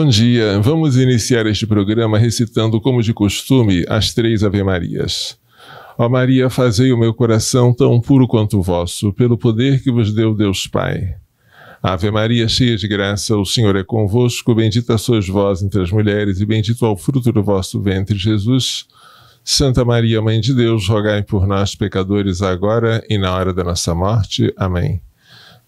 Bom dia, vamos iniciar este programa recitando, como de costume, as 3 Ave-Marias. Ó Maria, fazei o meu coração tão puro quanto o vosso, pelo poder que vos deu Deus Pai. Ave Maria, cheia de graça, o Senhor é convosco, bendita sois vós entre as mulheres, e bendito é o fruto do vosso ventre, Jesus. Santa Maria, Mãe de Deus, rogai por nós, pecadores, agora e na hora da nossa morte. Amém.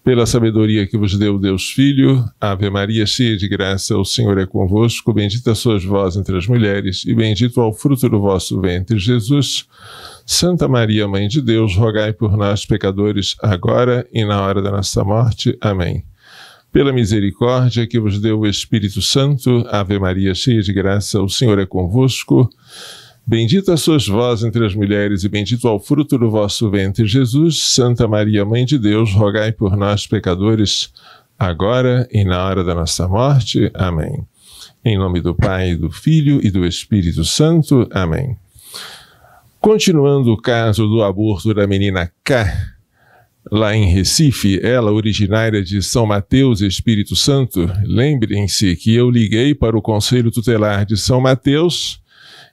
Pela sabedoria que vos deu Deus Filho, Ave Maria, cheia de graça, o Senhor é convosco, bendita sois vós entre as mulheres, e bendito é o fruto do vosso ventre, Jesus. Santa Maria, Mãe de Deus, rogai por nós, pecadores, agora e na hora da nossa morte. Amém. Pela misericórdia que vos deu o Espírito Santo, Ave Maria, cheia de graça, o Senhor é convosco, bendita sois vós entre as mulheres, e bendito é o fruto do vosso ventre, Jesus. Santa Maria, Mãe de Deus, rogai por nós, pecadores, agora e na hora da nossa morte. Amém. Em nome do Pai, do Filho e do Espírito Santo. Amém. Continuando o caso do aborto da menina K, lá em Recife, ela originária de São Mateus, Espírito Santo, lembrem-se que eu liguei para o Conselho Tutelar de São Mateus,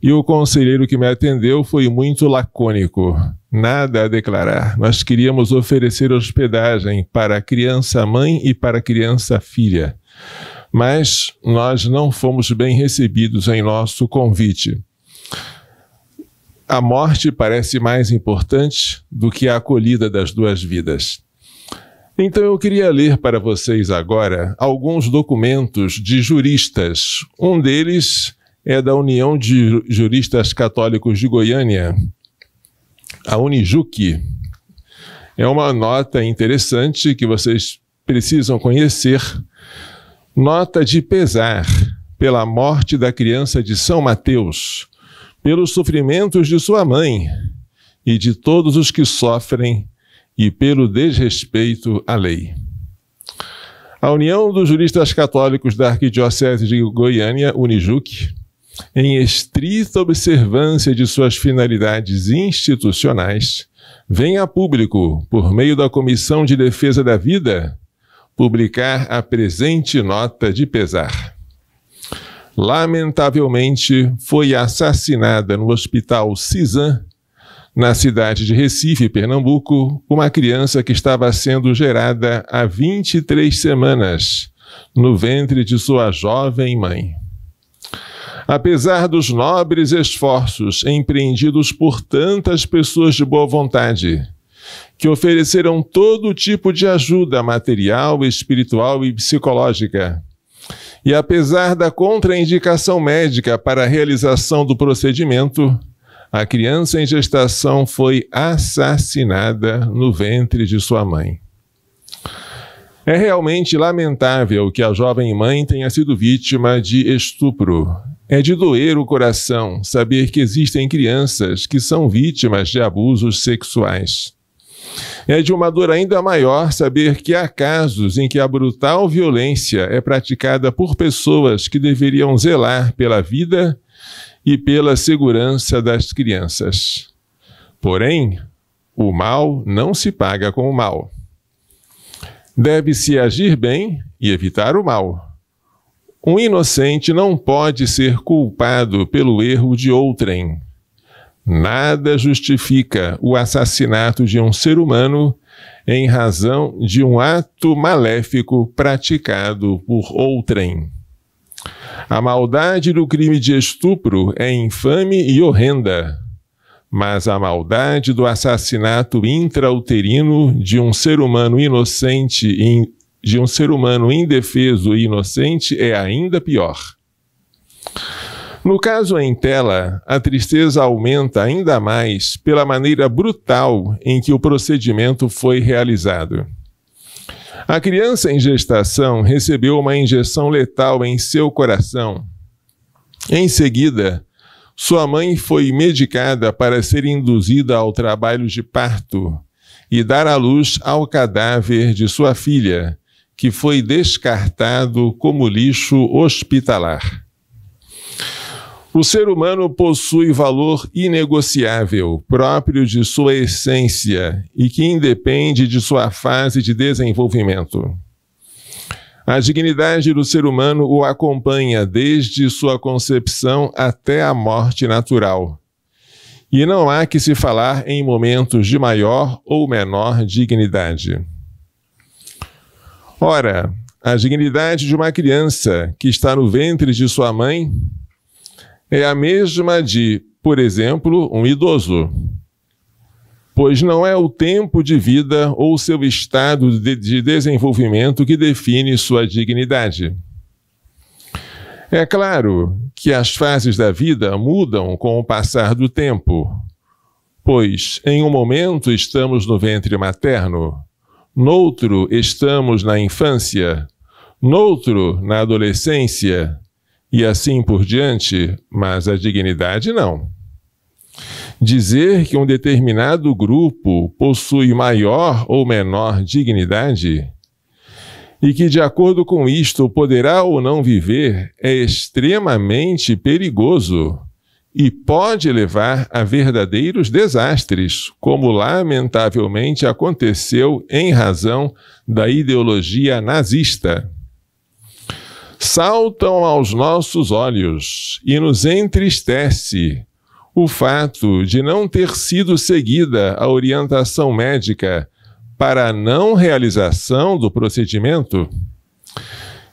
e o conselheiro que me atendeu foi muito lacônico. Nada a declarar. Nós queríamos oferecer hospedagem para a criança-mãe e para a criança-filha. Mas nós não fomos bem recebidos em nosso convite. A morte parece mais importante do que a acolhida das duas vidas. Então eu queria ler para vocês agora alguns documentos de juristas. Um deles é da União de Juristas Católicos de Goiânia, a Unijuc. É uma nota interessante que vocês precisam conhecer. Nota de pesar pela morte da criança de São Mateus, pelos sofrimentos de sua mãe e de todos os que sofrem e pelo desrespeito à lei. A União dos Juristas Católicos da Arquidiocese de Goiânia, Unijuc, em estrita observância de suas finalidades institucionais, vem a público, por meio da Comissão de Defesa da Vida, publicar a presente nota de pesar. Lamentavelmente, foi assassinada no Hospital Cisan, na cidade de Recife, Pernambuco, uma criança que estava sendo gerada há 23 semanas no ventre de sua jovem mãe. Apesar dos nobres esforços empreendidos por tantas pessoas de boa vontade, que ofereceram todo tipo de ajuda material, espiritual e psicológica, e apesar da contraindicação médica para a realização do procedimento, a criança em gestação foi assassinada no ventre de sua mãe. É realmente lamentável que a jovem mãe tenha sido vítima de estupro. É de doer o coração saber que existem crianças que são vítimas de abusos sexuais. É de uma dor ainda maior saber que há casos em que a brutal violência é praticada por pessoas que deveriam zelar pela vida e pela segurança das crianças. Porém, o mal não se paga com o mal. Deve-se agir bem e evitar o mal. Um inocente não pode ser culpado pelo erro de outrem. Nada justifica o assassinato de um ser humano em razão de um ato maléfico praticado por outrem. A maldade do crime de estupro é infame e horrenda, mas a maldade do assassinato intrauterino de um ser humano inocente de um ser humano indefeso e inocente é ainda pior. No caso em tela, a tristeza aumenta ainda mais pela maneira brutal em que o procedimento foi realizado. A criança em gestação recebeu uma injeção letal em seu coração. Em seguida, sua mãe foi medicada para ser induzida ao trabalho de parto e dar à luz ao cadáver de sua filha, que foi descartado como lixo hospitalar. O ser humano possui valor inegociável, próprio de sua essência e que independe de sua fase de desenvolvimento. A dignidade do ser humano o acompanha desde sua concepção até a morte natural. E não há que se falar em momentos de maior ou menor dignidade. Ora, a dignidade de uma criança que está no ventre de sua mãe é a mesma de, por exemplo, um idoso, pois não é o tempo de vida ou seu estado de desenvolvimento que define sua dignidade. É claro que as fases da vida mudam com o passar do tempo, pois em um momento estamos no ventre materno, noutro estamos na infância, noutro na adolescência, e assim por diante, mas a dignidade não. Dizer que um determinado grupo possui maior ou menor dignidade e que, de acordo com isto, poderá ou não viver é extremamente perigoso e pode levar a verdadeiros desastres, como lamentavelmente aconteceu em razão da ideologia nazista. Saltam aos nossos olhos e nos entristece o fato de não ter sido seguida a orientação médica para a não realização do procedimento,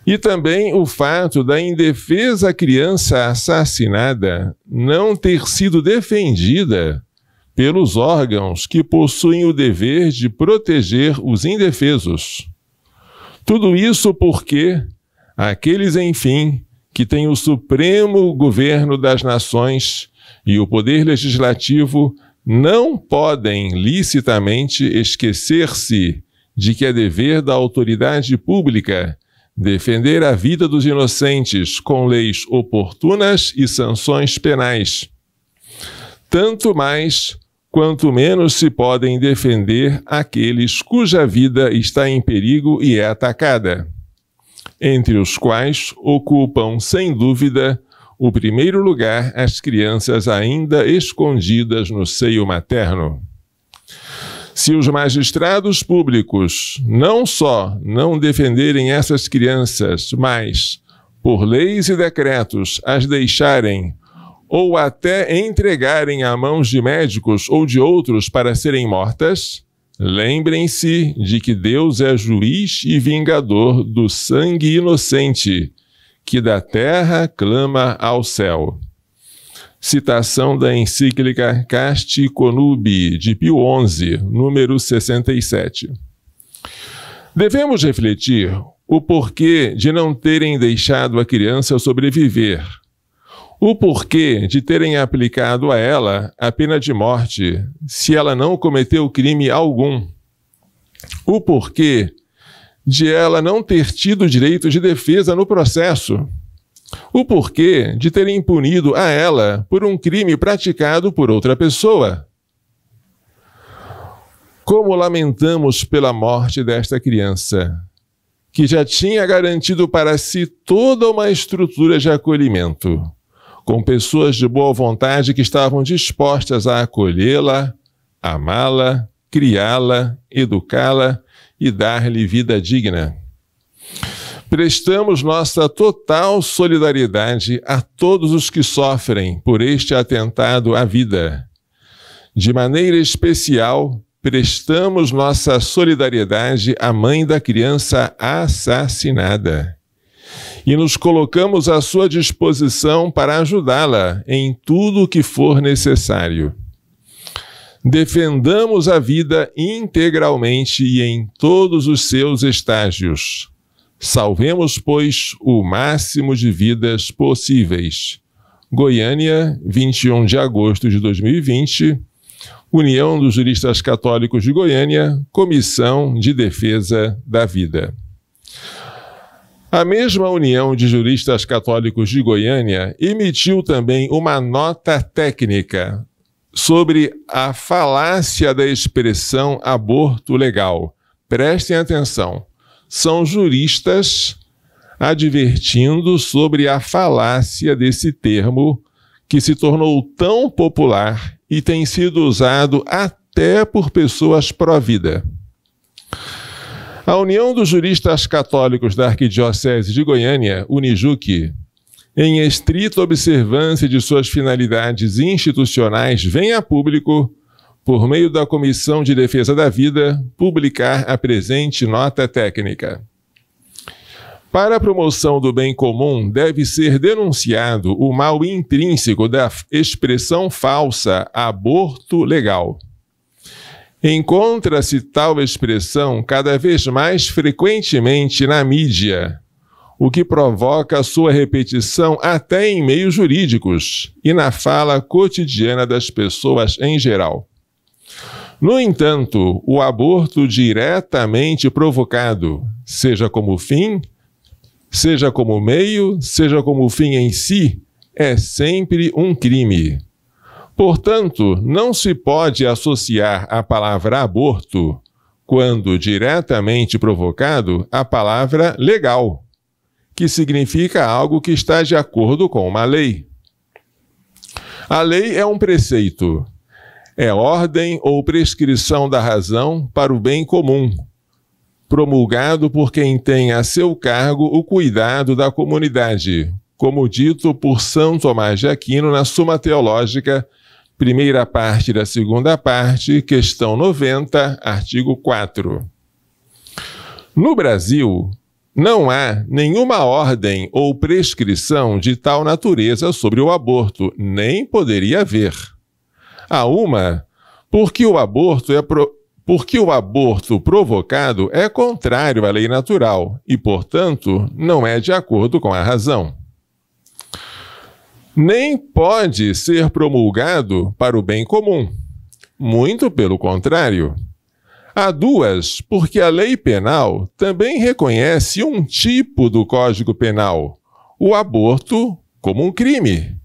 e também o fato da indefesa criança assassinada não ter sido defendida pelos órgãos que possuem o dever de proteger os indefesos. Tudo isso porque aqueles, enfim, que têm o supremo governo das nações e o poder legislativo não podem licitamente esquecer-se de que é dever da autoridade pública defender a vida dos inocentes com leis oportunas e sanções penais. Tanto mais quanto menos se podem defender aqueles cuja vida está em perigo e é atacada, entre os quais ocupam, sem dúvida, o primeiro lugar as crianças ainda escondidas no seio materno. Se os magistrados públicos não só não defenderem essas crianças, mas, por leis e decretos, as deixarem ou até entregarem a mãos de médicos ou de outros para serem mortas, lembrem-se de que Deus é juiz e vingador do sangue inocente, que da terra clama ao céu. Citação da encíclica Casti Connubii, de Pio XI, número 67. Devemos refletir o porquê de não terem deixado a criança sobreviver, o porquê de terem aplicado a ela a pena de morte, se ela não cometeu crime algum, o porquê de ela não ter tido direito de defesa no processo, o porquê de terem punido a ela por um crime praticado por outra pessoa. Como lamentamos pela morte desta criança, que já tinha garantido para si toda uma estrutura de acolhimento, com pessoas de boa vontade que estavam dispostas a acolhê-la, amá-la, criá-la, educá-la e dar-lhe vida digna. Prestamos nossa total solidariedade a todos os que sofrem por este atentado à vida. De maneira especial, prestamos nossa solidariedade à mãe da criança assassinada e nos colocamos à sua disposição para ajudá-la em tudo o que for necessário. Defendamos a vida integralmente e em todos os seus estágios. Salvemos, pois, o máximo de vidas possíveis. Goiânia, 21 de agosto de 2020, União dos Juristas Católicos de Goiânia, Comissão de Defesa da Vida. A mesma União de Juristas Católicos de Goiânia emitiu também uma nota técnica sobre a falácia da expressão aborto legal. Prestem atenção. São juristas advertindo sobre a falácia desse termo que se tornou tão popular e tem sido usado até por pessoas pró-vida. A União dos Juristas Católicos da Arquidiocese de Goiânia, Unijuc, em estrita observância de suas finalidades institucionais, vem a público, por meio da Comissão de Defesa da Vida, publicar a presente nota técnica. Para a promoção do bem comum, deve ser denunciado o mal intrínseco da expressão falsa aborto legal. Encontra-se tal expressão cada vez mais frequentemente na mídia, o que provoca sua repetição até em meios jurídicos e na fala cotidiana das pessoas em geral. No entanto, o aborto diretamente provocado, seja como fim, seja como meio, seja como fim em si, é sempre um crime. Portanto, não se pode associar a palavra aborto, quando diretamente provocado, à palavra legal, que significa algo que está de acordo com uma lei. A lei é um preceito, é ordem ou prescrição da razão para o bem comum, promulgado por quem tem a seu cargo o cuidado da comunidade, como dito por São Tomás de Aquino na Suma Teológica, primeira parte da segunda parte, questão 90, artigo 4. No Brasil, não há nenhuma ordem ou prescrição de tal natureza sobre o aborto, nem poderia haver. Há uma, porque o aborto provocado é contrário à lei natural e, portanto, não é de acordo com a razão. Nem pode ser promulgado para o bem comum. Muito pelo contrário. Há duas, porque a lei penal também reconhece um tipo do Código Penal, o aborto como um crime.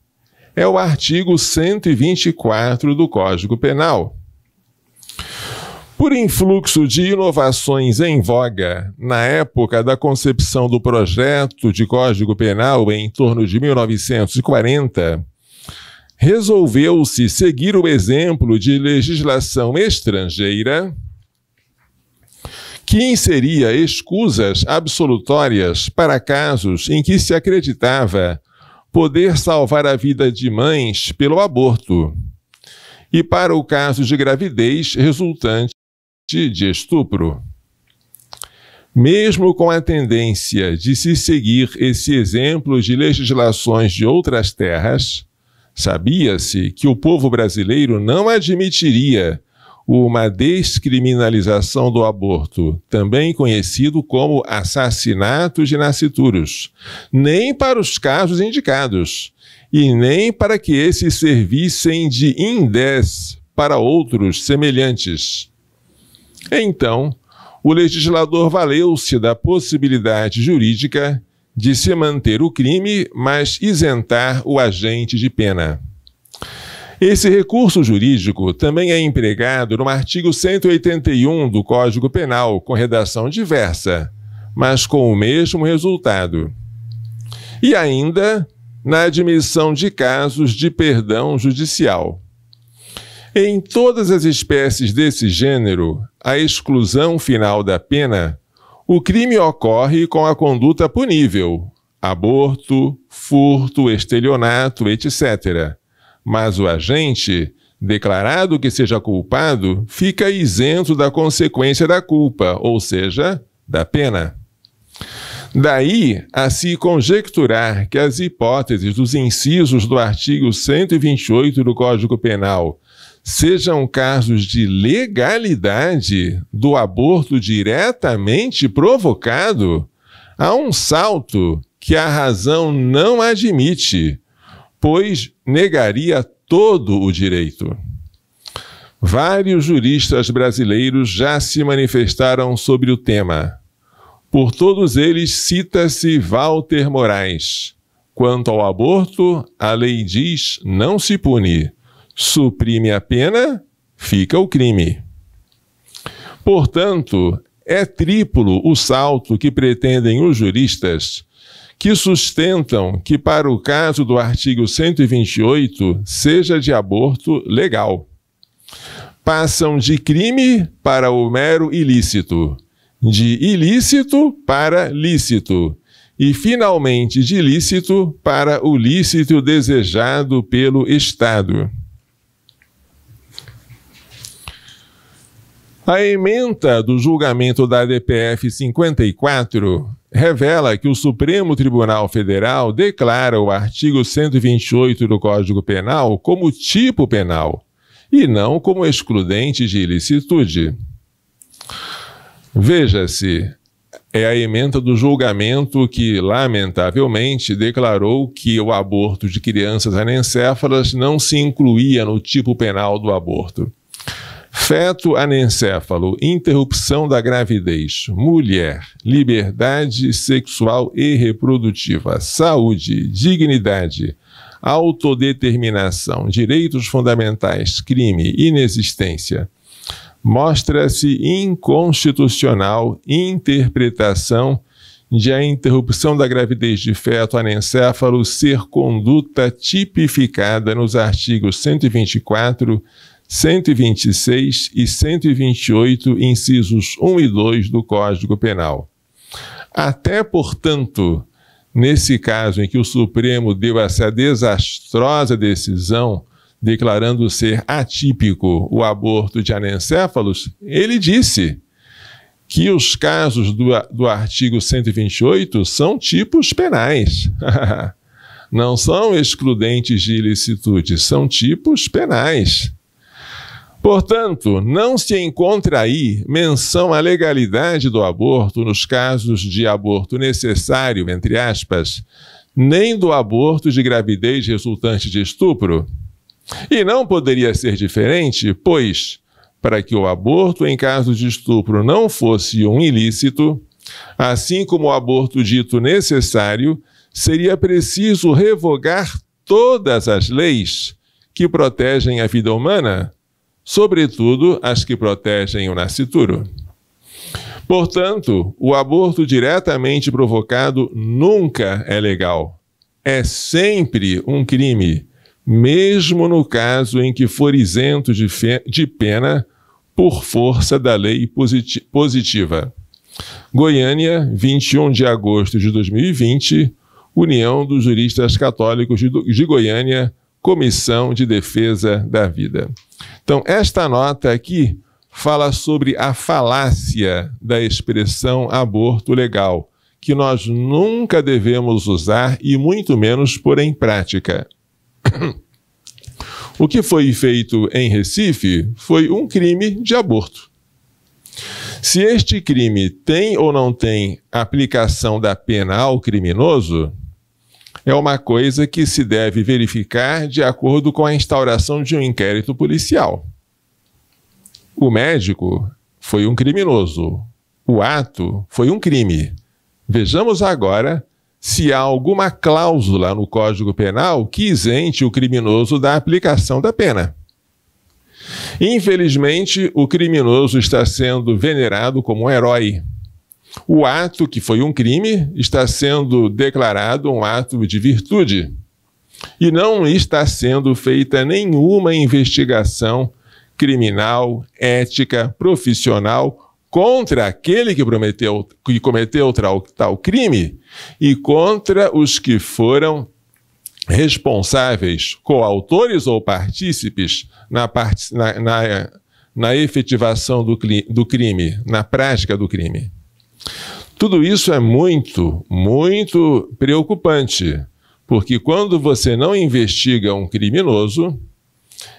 É o artigo 124 do Código Penal. Por influxo de inovações em voga na época da concepção do projeto de Código Penal em torno de 1940, resolveu-se seguir o exemplo de legislação estrangeira que inseria escusas absolutórias para casos em que se acreditava poder salvar a vida de mães pelo aborto e para o caso de gravidez resultante de estupro. Mesmo com a tendência de se seguir esse exemplo de legislações de outras terras, sabia-se que o povo brasileiro não admitiria uma descriminalização do aborto, também conhecido como assassinato de nascituros, nem para os casos indicados, e nem para que esses servissem de indés para outros semelhantes. Então, o legislador valeu-se da possibilidade jurídica de se manter o crime, mas isentar o agente de pena. Esse recurso jurídico também é empregado no artigo 181 do Código Penal, com redação diversa, mas com o mesmo resultado. E ainda na admissão de casos de perdão judicial. Em todas as espécies desse gênero, a exclusão final da pena, o crime ocorre com a conduta punível, aborto, furto, estelionato, etc. Mas o agente, declarado que seja culpado, fica isento da consequência da culpa, ou seja, da pena. Daí a se conjecturar que as hipóteses dos incisos do artigo 128 do Código Penal sejam casos de legalidade do aborto diretamente provocado, há um salto que a razão não admite, pois negaria todo o direito. Vários juristas brasileiros já se manifestaram sobre o tema. Por todos eles cita-se Walter Moraes. Quanto ao aborto, a lei diz não se pune. Suprime a pena, fica o crime. Portanto, é triplo o salto que pretendem os juristas, que sustentam que para o caso do artigo 128 seja de aborto legal. Passam de crime para o mero ilícito, de ilícito para lícito e, finalmente, de lícito para o lícito desejado pelo Estado. A ementa do julgamento da DPF 54 revela que o Supremo Tribunal Federal declara o artigo 128 do Código Penal como tipo penal e não como excludente de ilicitude. Veja-se, é a ementa do julgamento que, lamentavelmente, declarou que o aborto de crianças anencéfalas não se incluía no tipo penal do aborto. Feto anencéfalo, interrupção da gravidez, mulher, liberdade sexual e reprodutiva, saúde, dignidade, autodeterminação, direitos fundamentais, crime, inexistência. Mostra-se inconstitucional interpretação de a interrupção da gravidez de feto anencéfalo ser conduta tipificada nos artigos 124, 126 e 128, incisos 1 e 2 do Código Penal. Até, portanto, nesse caso em que o Supremo deu essa desastrosa decisão, declarando ser atípico o aborto de anencéfalos, ele disse que os casos do artigo 128 são tipos penais. Não são excludentes de ilicitude, são tipos penais. Portanto, não se encontra aí menção à legalidade do aborto nos casos de aborto necessário, entre aspas, nem do aborto de gravidez resultante de estupro. E não poderia ser diferente, pois, para que o aborto em caso de estupro não fosse um ilícito, assim como o aborto dito necessário, seria preciso revogar todas as leis que protegem a vida humana, sobretudo as que protegem o nascituro. Portanto, o aborto diretamente provocado nunca é legal. É sempre um crime, mesmo no caso em que for isento de pena por força da lei positiva. Goiânia, 21 de agosto de 2020, União dos Juristas Católicos de Goiânia, Comissão de Defesa da Vida. Então, esta nota aqui fala sobre a falácia da expressão aborto legal, que nós nunca devemos usar e muito menos pôr em prática. O que foi feito em Recife foi um crime de aborto. Se este crime tem ou não tem aplicação da pena ao criminoso, é uma coisa que se deve verificar de acordo com a instauração de um inquérito policial. O médico foi um criminoso. O ato foi um crime. Vejamos agora se há alguma cláusula no Código Penal que isente o criminoso da aplicação da pena. Infelizmente, o criminoso está sendo venerado como um herói. O ato, que foi um crime, está sendo declarado um ato de virtude. E não está sendo feita nenhuma investigação criminal, ética, profissional contra aquele que cometeu tal crime e contra os que foram responsáveis, coautores ou partícipes na efetivação do crime, na prática do crime. Tudo isso é muito, muito preocupante, porque quando você não investiga um criminoso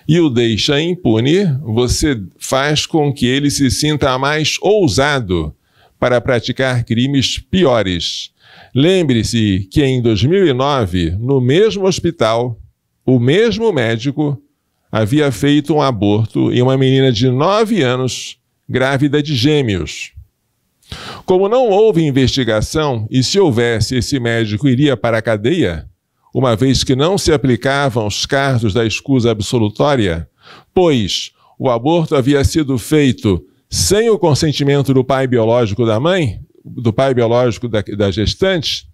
e o deixa impune, você faz com que ele se sinta mais ousado para praticar crimes piores. Lembre-se que em 2009, no mesmo hospital, o mesmo médico havia feito um aborto em uma menina de 9 anos, grávida de gêmeos. Como não houve investigação, e se houvesse, esse médico iria para a cadeia, uma vez que não se aplicavam os casos da escusa absolutória, pois o aborto havia sido feito sem o consentimento do pai biológico da mãe, do pai biológico da gestante.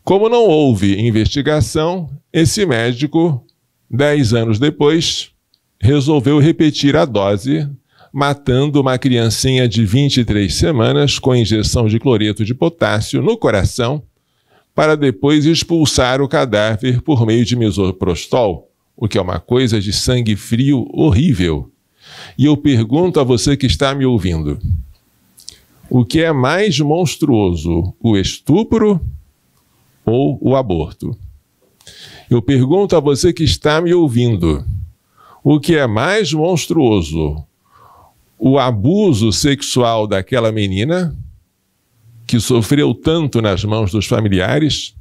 Como não houve investigação, esse médico, 10 anos depois, resolveu repetir a dose matando uma criancinha de 23 semanas com injeção de cloreto de potássio no coração, para depois expulsar o cadáver por meio de misoprostol, o que é uma coisa de sangue frio horrível. E eu pergunto a você que está me ouvindo, o que é mais monstruoso, o estupro ou o aborto? Eu pergunto a você que está me ouvindo, o que é mais monstruoso, o abuso sexual daquela menina, que sofreu tanto nas mãos dos familiares,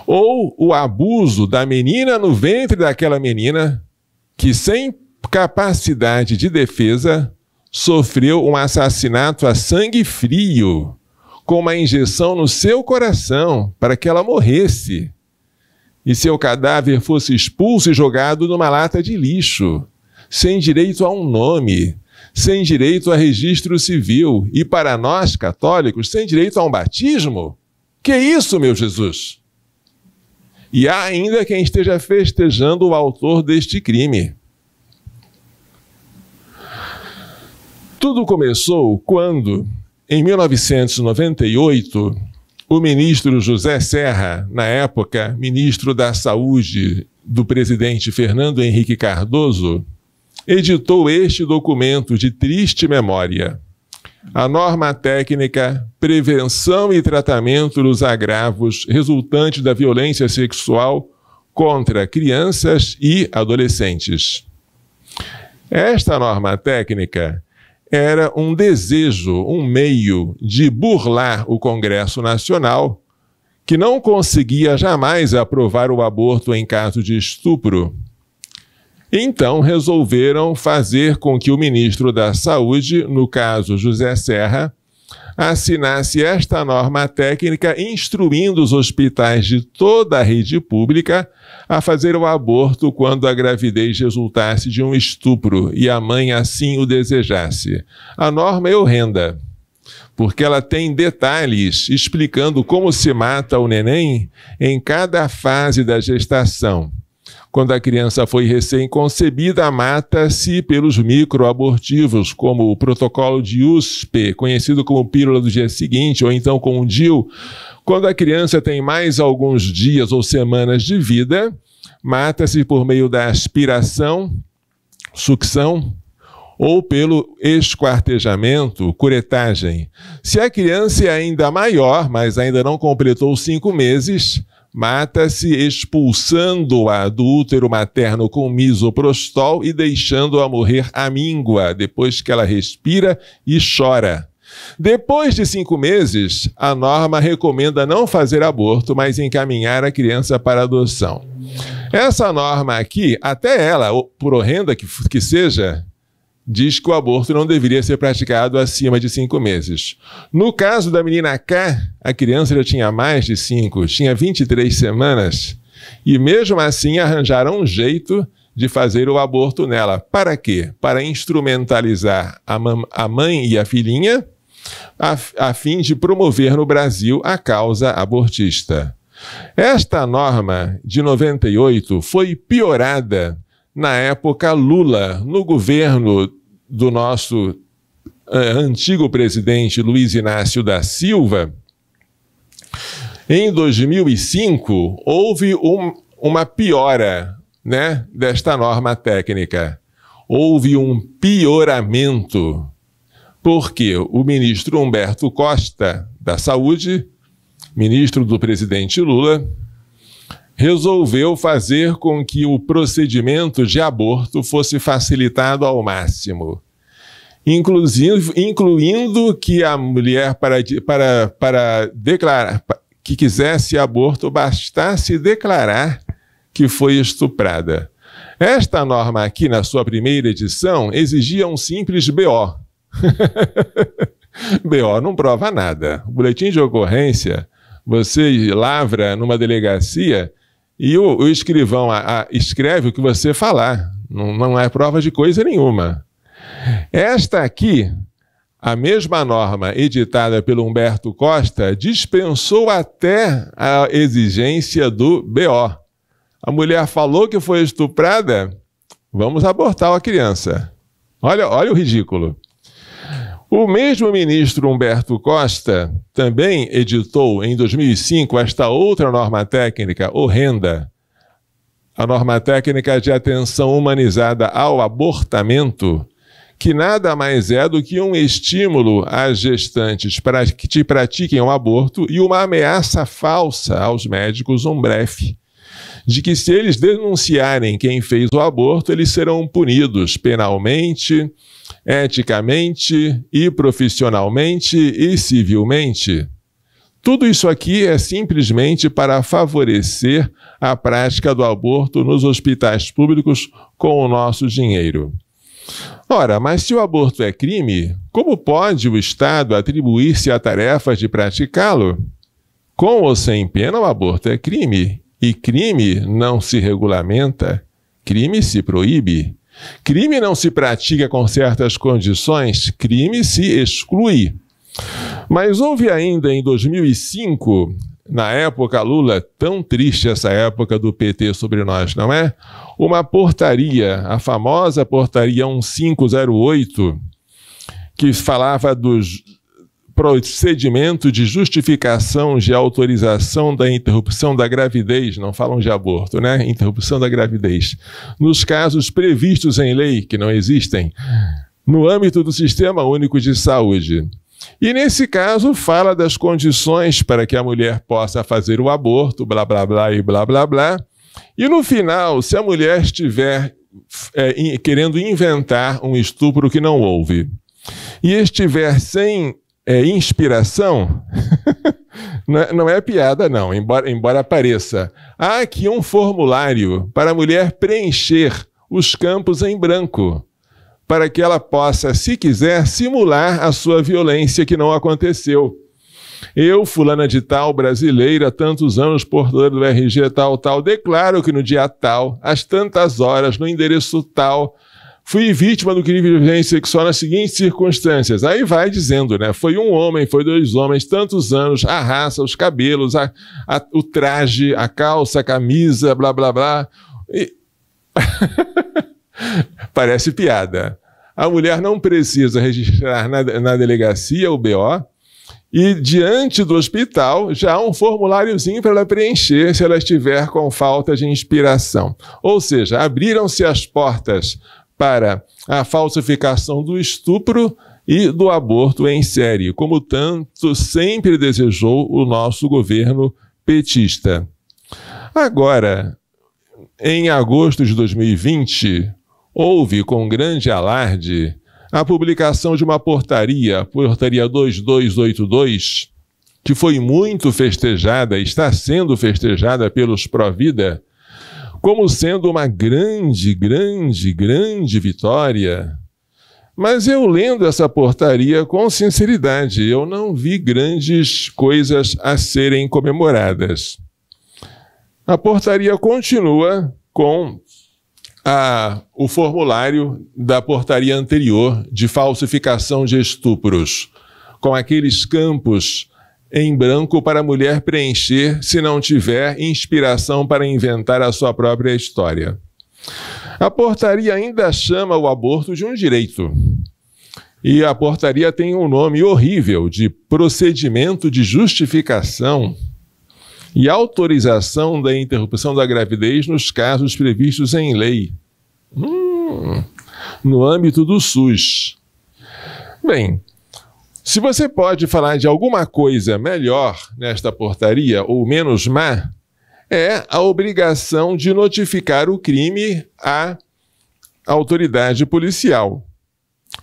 ou o abuso da menina no ventre daquela menina, que sem capacidade de defesa, sofreu um assassinato a sangue frio, com uma injeção no seu coração, para que ela morresse, e seu cadáver fosse expulso e jogado numa lata de lixo, sem direito a um nome, sem direito a registro civil, e para nós, católicos, sem direito a um batismo? Que isso, meu Jesus? E há ainda quem esteja festejando o autor deste crime. Tudo começou quando, em 1998, o ministro José Serra, na época ministro da Saúde do presidente Fernando Henrique Cardoso, editou este documento de triste memória, a norma técnica Prevenção e Tratamento dos Agravos resultantes da violência sexual contra crianças e adolescentes. Esta norma técnica era um desejo, um meio de burlar o Congresso Nacional, que não conseguia jamais aprovar o aborto em caso de estupro. Então resolveram fazer com que o ministro da Saúde, no caso José Serra, assinasse esta norma técnica instruindo os hospitais de toda a rede pública a fazer o aborto quando a gravidez resultasse de um estupro e a mãe assim o desejasse. A norma é horrenda, porque ela tem detalhes explicando como se mata o neném em cada fase da gestação. Quando a criança foi recém-concebida, mata-se pelos microabortivos, como o protocolo de USP, conhecido como pílula do dia seguinte, ou então como DIU. Quando a criança tem mais alguns dias ou semanas de vida, mata-se por meio da aspiração, sucção, ou pelo esquartejamento, curetagem. Se a criança é ainda maior, mas ainda não completou 5 meses, mata-se expulsando-a do útero materno com misoprostol e deixando-a morrer amíngua, depois que ela respira e chora. Depois de 5 meses, a norma recomenda não fazer aborto, mas encaminhar a criança para adoção. Essa norma aqui, até ela, por horrenda que seja, diz que o aborto não deveria ser praticado acima de 5 meses. No caso da menina K, a criança já tinha mais de 5, tinha 23 semanas, e mesmo assim arranjaram um jeito de fazer o aborto nela. Para quê? Para instrumentalizar a mãe e a filhinha, a fim de promover no Brasil a causa abortista. Esta norma de 98 foi piorada na época Lula, no governo do nosso antigo presidente Luiz Inácio da Silva. Em 2005, houve uma piora, né, desta norma técnica. Houve um pioramento, porque o ministro Humberto Costa, da Saúde, ministro do presidente Lula, resolveu fazer com que o procedimento de aborto fosse facilitado ao máximo, incluindo que a mulher, para declarar que quisesse aborto, bastasse declarar que foi estuprada. Esta norma aqui, na sua primeira edição, exigia um simples BO. BO não prova nada. O boletim de ocorrência, você lavra numa delegacia e o escrivão escreve o que você falar. Não é prova de coisa nenhuma. Esta aqui, a mesma norma editada pelo Humberto Costa, dispensou até a exigência do BO. A mulher falou que foi estuprada, vamos abortar a criança. Olha o ridículo. O mesmo ministro Humberto Costa também editou em 2005 esta outra norma técnica horrenda, a norma técnica de atenção humanizada ao abortamento, que nada mais é do que um estímulo às gestantes para que pratiquem o aborto e uma ameaça falsa aos médicos, um blefe, de que se eles denunciarem quem fez o aborto, eles serão punidos penalmente, eticamente e profissionalmente e civilmente. Tudo isso aqui é simplesmente para favorecer a prática do aborto nos hospitais públicos com o nosso dinheiro. Ora, mas se o aborto é crime, como pode o Estado atribuir-se a tarefas de praticá-lo? Com ou sem pena, o aborto é crime, e crime não se regulamenta, crime se proíbe. Crime não se pratica com certas condições, crime se exclui. Mas houve ainda em 2005, na época Lula, tão triste essa época do PT sobre nós, não é? Uma portaria, a famosa portaria 1508, que falava dos procedimento de justificação de autorização da interrupção da gravidez, não falam de aborto, né? Interrupção da gravidez, nos casos previstos em lei, que não existem, no âmbito do Sistema Único de Saúde. E nesse caso fala das condições para que a mulher possa fazer o aborto, blá, blá, blá e blá, blá, blá. E no final, se a mulher estiver querendo inventar um estupro que não houve, e estiver sem inspiração, não é piada não, embora pareça. Há aqui um formulário para a mulher preencher os campos em branco, para que ela possa, se quiser, simular a sua violência que não aconteceu. Eu, fulana de tal, brasileira, tantos anos, portadora do RG tal, declaro que no dia tal, às tantas horas, no endereço tal, fui vítima do crime de violência sexual nas seguintes circunstâncias. Aí vai dizendo, né? Foi um homem, foi dois homens, tantos anos, a raça, os cabelos, o traje, a calça, a camisa, blá, blá, blá. E... Parece piada. A mulher não precisa registrar na delegacia o BO e diante do hospital já há um formuláriozinho para ela preencher se ela estiver com falta de inspiração. Ou seja, abriram-se as portas para a falsificação do estupro e do aborto em série, como tanto sempre desejou o nosso governo petista. Agora, em agosto de 2020, houve com grande alarde a publicação de uma portaria 2282, que foi muito festejada, está sendo festejada pelos pró-vida, como sendo uma grande vitória. Mas eu lendo essa portaria com sinceridade, eu não vi grandes coisas a serem comemoradas. A portaria continua com o formulário da portaria anterior de falsificação de estupros, com aqueles campos em branco para a mulher preencher se não tiver inspiração para inventar a sua própria história. A portaria ainda chama o aborto de um direito. E a portaria tem um nome horrível de procedimento de justificação e autorização da interrupção da gravidez nos casos previstos em lei. No âmbito do SUS. Bem, se você pode falar de alguma coisa melhor nesta portaria, ou menos má, é a obrigação de notificar o crime à autoridade policial.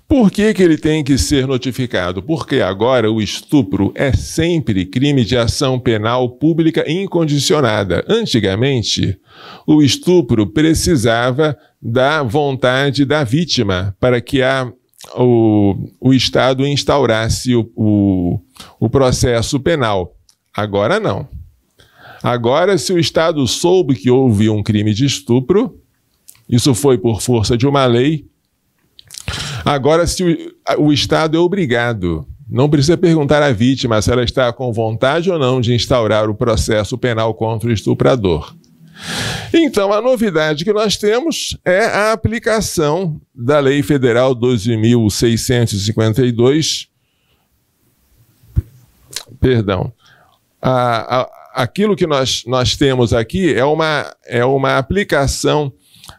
Por que ele tem que ser notificado? Porque agora o estupro é sempre crime de ação penal pública incondicionada. Antigamente, o estupro precisava da vontade da vítima para que o Estado instaurasse o processo penal. Agora não. Agora, se o Estado soube que houve um crime de estupro, isso foi por força de uma lei. Agora, se o Estado é obrigado, não precisa perguntar à vítima se ela está com vontade ou não de instaurar o processo penal contra o estuprador. Então, a novidade que nós temos é a aplicação da Lei Federal 12.652, perdão, aquilo que nós temos aqui é uma aplicação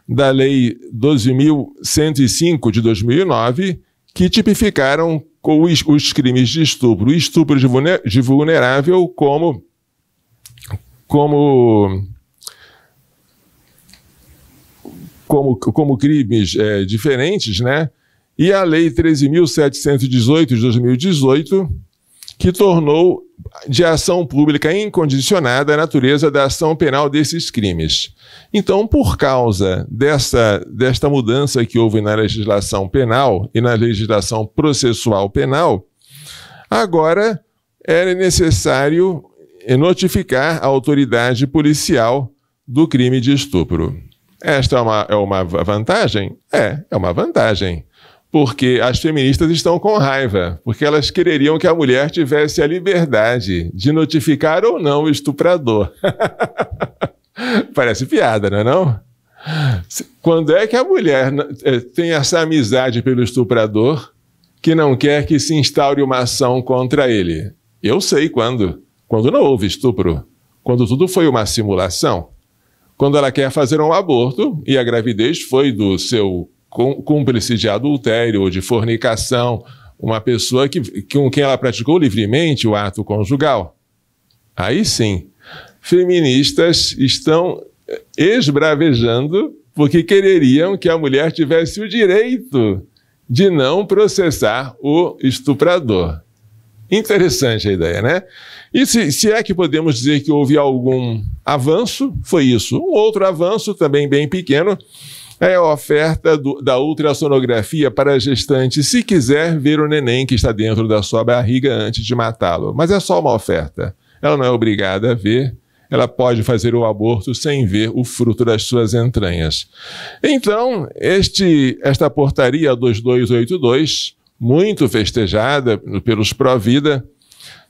da Lei 12.105 de 2009, que tipificaram os crimes de estupro e estupro de vulnerável como crimes diferentes, né? E a Lei 13.718 de 2018, que tornou de ação pública incondicionada a natureza da ação penal desses crimes. Então, por causa desta mudança que houve na legislação penal e na legislação processual penal, agora é necessário notificar a autoridade policial do crime de estupro. Esta é uma vantagem? É uma vantagem. Porque as feministas estão com raiva, porque elas quereriam que a mulher tivesse a liberdade de notificar ou não o estuprador. Parece piada, não é não? Quando é que a mulher tem essa amizade pelo estuprador que não quer que se instaure uma ação contra ele? Eu sei quando. Quando não houve estupro. Quando tudo foi uma simulação. Quando ela quer fazer um aborto e a gravidez foi do seu cúmplice de adultério ou de fornicação, uma pessoa com quem ela praticou livremente o ato conjugal. Aí sim, feministas estão esbravejando porque quereriam que a mulher tivesse o direito de não processar o estuprador. Interessante a ideia, né? E se é que podemos dizer que houve algum avanço, foi isso. Um outro avanço, também bem pequeno, é a oferta da ultrassonografia para a gestante, se quiser ver o neném que está dentro da sua barriga antes de matá-lo. Mas é só uma oferta. Ela não é obrigada a ver, ela pode fazer o aborto sem ver o fruto das suas entranhas. Então, esta portaria 2282, muito festejada pelos pró-vida,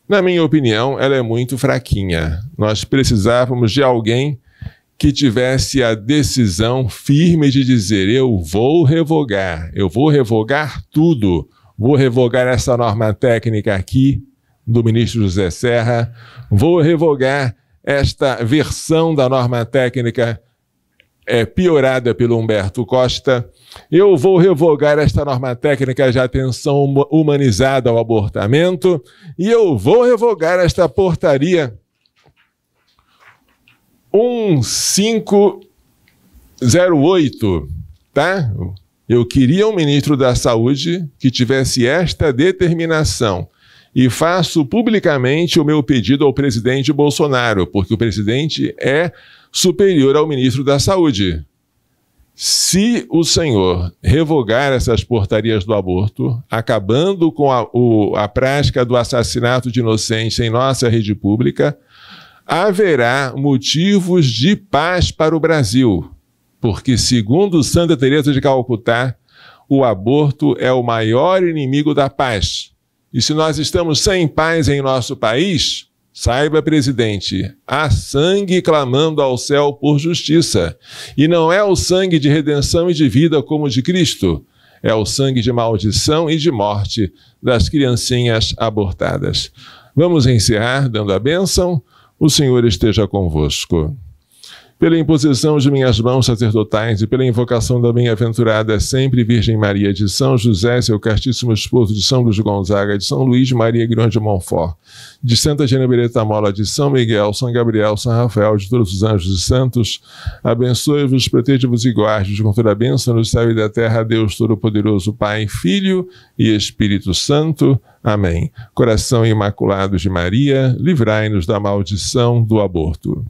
na minha opinião, ela é muito fraquinha. Nós precisávamos de alguém que tivesse a decisão firme de dizer: eu vou revogar tudo, vou revogar essa norma técnica aqui do ministro José Serra, vou revogar esta versão da norma técnica piorada pelo Humberto Costa, eu vou revogar esta norma técnica de atenção humanizada ao abortamento e eu vou revogar esta portaria 1508, tá? Eu queria um ministro da Saúde que tivesse esta determinação e faço publicamente o meu pedido ao presidente Bolsonaro, porque o presidente é superior ao ministro da Saúde. Se o senhor revogar essas portarias do aborto, acabando com a prática do assassinato de inocentes em nossa rede pública, haverá motivos de paz para o Brasil, porque, segundo Santa Teresa de Calcutá, o aborto é o maior inimigo da paz. E se nós estamos sem paz em nosso país, saiba, presidente, há sangue clamando ao céu por justiça. E não é o sangue de redenção e de vida como o de Cristo, é o sangue de maldição e de morte das criancinhas abortadas. Vamos encerrar dando a bênção. O Senhor esteja convosco. Pela imposição de minhas mãos sacerdotais e pela invocação da bem-aventurada sempre Virgem Maria, de São José, seu castíssimo esposo, de São Luís Gonzaga, de São Luís Maria Grande de Montfort, de Santa Genevieve Mola, de São Miguel, São Gabriel, São Rafael, de todos os anjos e santos, abençoe-vos, protege-vos e guarde-vos com toda a bênção no céu e da terra, Deus Todo-Poderoso, Pai, Filho e Espírito Santo. Amém. Coração imaculado de Maria, livrai-nos da maldição do aborto.